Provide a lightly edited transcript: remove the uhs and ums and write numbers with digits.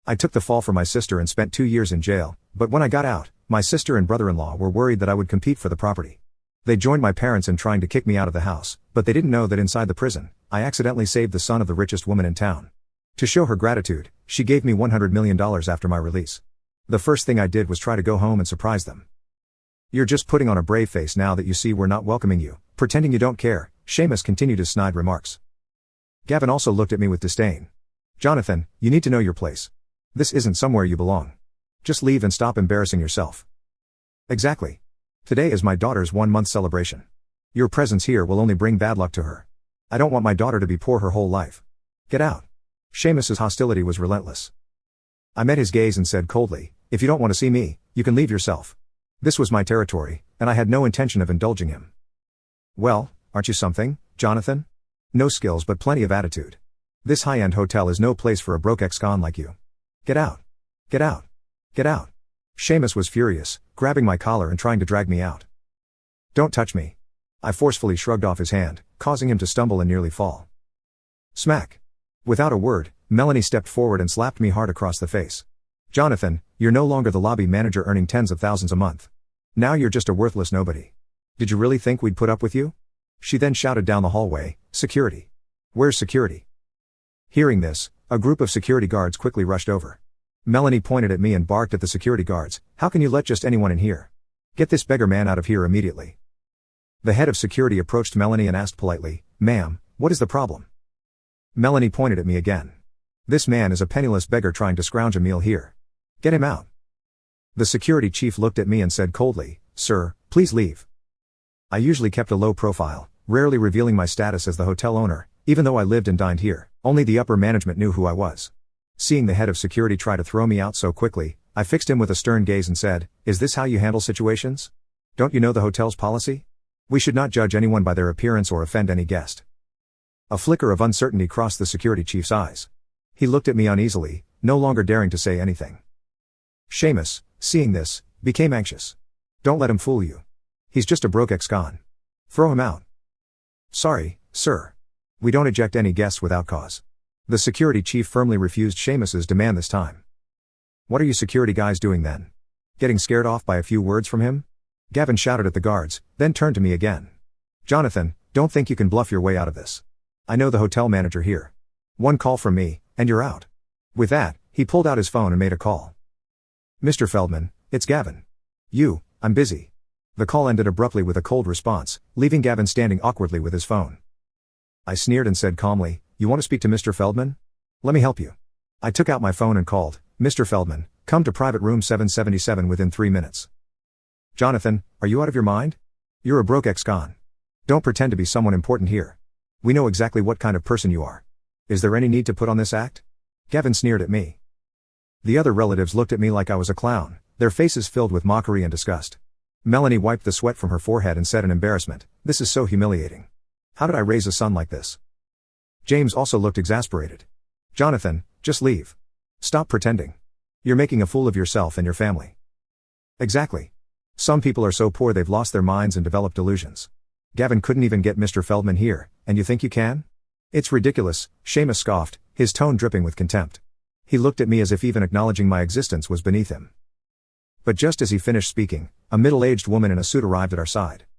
I took the fall for my sister and spent 2 years in jail, but when I got out, my sister and brother-in-law were worried that I would compete for the property. They joined my parents in trying to kick me out of the house, but they didn't know that inside the prison, I accidentally saved the son of the richest woman in town. To show her gratitude, she gave me $100 million after my release. The first thing I did was try to go home and surprise them. You're just putting on a brave face now that you see we're not welcoming you, pretending you don't care, Seamus continued his snide remarks. Gavin also looked at me with disdain. Jonathan, you need to know your place. This isn't somewhere you belong. Just leave and stop embarrassing yourself. Exactly. Today is my daughter's 1-month celebration. Your presence here will only bring bad luck to her. I don't want my daughter to be poor her whole life. Get out. Seamus's hostility was relentless. I met his gaze and said coldly, if you don't want to see me, you can leave yourself. This was my territory, and I had no intention of indulging him. Well, aren't you something, Jonathan? No skills but plenty of attitude. This high-end hotel is no place for a broke ex-con like you. Get out. Get out. Get out. Seamus was furious, grabbing my collar and trying to drag me out. Don't touch me. I forcefully shrugged off his hand, causing him to stumble and nearly fall. Smack. Without a word, Melanie stepped forward and slapped me hard across the face. Jonathan, you're no longer the lobby manager earning tens of thousands a month. Now you're just a worthless nobody. Did you really think we'd put up with you? She then shouted down the hallway, security. Where's security? Hearing this, a group of security guards quickly rushed over. Melanie pointed at me and barked at the security guards, how can you let just anyone in here? Get this beggar man out of here immediately. The head of security approached Melanie and asked politely, ma'am, what is the problem? Melanie pointed at me again. This man is a penniless beggar trying to scrounge a meal here. Get him out. The security chief looked at me and said coldly, sir, please leave. I usually kept a low profile, rarely revealing my status as the hotel owner, even though I lived and dined here. Only the upper management knew who I was. Seeing the head of security try to throw me out so quickly, I fixed him with a stern gaze and said, is this how you handle situations? Don't you know the hotel's policy? We should not judge anyone by their appearance or offend any guest. A flicker of uncertainty crossed the security chief's eyes. He looked at me uneasily, no longer daring to say anything. Seamus, seeing this, became anxious. Don't let him fool you. He's just a broke ex-con. Throw him out. Sorry, sir. We don't eject any guests without cause. The security chief firmly refused Seamus's demand this time. What are you security guys doing then? Getting scared off by a few words from him? Gavin shouted at the guards, then turned to me again. Jonathan, don't think you can bluff your way out of this. I know the hotel manager here. One call from me, and you're out. With that, he pulled out his phone and made a call. Mr. Feldman, it's Gavin. I'm busy. The call ended abruptly with a cold response, leaving Gavin standing awkwardly with his phone. I sneered and said calmly, you want to speak to Mr. Feldman? Let me help you. I took out my phone and called, Mr. Feldman, come to private room 777 within 3 minutes. Jonathan, are you out of your mind? You're a broke ex-con. Don't pretend to be someone important here. We know exactly what kind of person you are. Is there any need to put on this act? Gavin sneered at me. The other relatives looked at me like I was a clown, their faces filled with mockery and disgust. Melanie wiped the sweat from her forehead and said in embarrassment, this is so humiliating. How did I raise a son like this? James also looked exasperated. Jonathan, just leave. Stop pretending. You're making a fool of yourself and your family. Exactly. Some people are so poor they've lost their minds and developed delusions. Gavin couldn't even get Mr. Feldman here, and you think you can? It's ridiculous, Seamus scoffed, his tone dripping with contempt. He looked at me as if even acknowledging my existence was beneath him. But just as he finished speaking, a middle-aged woman in a suit arrived at our side.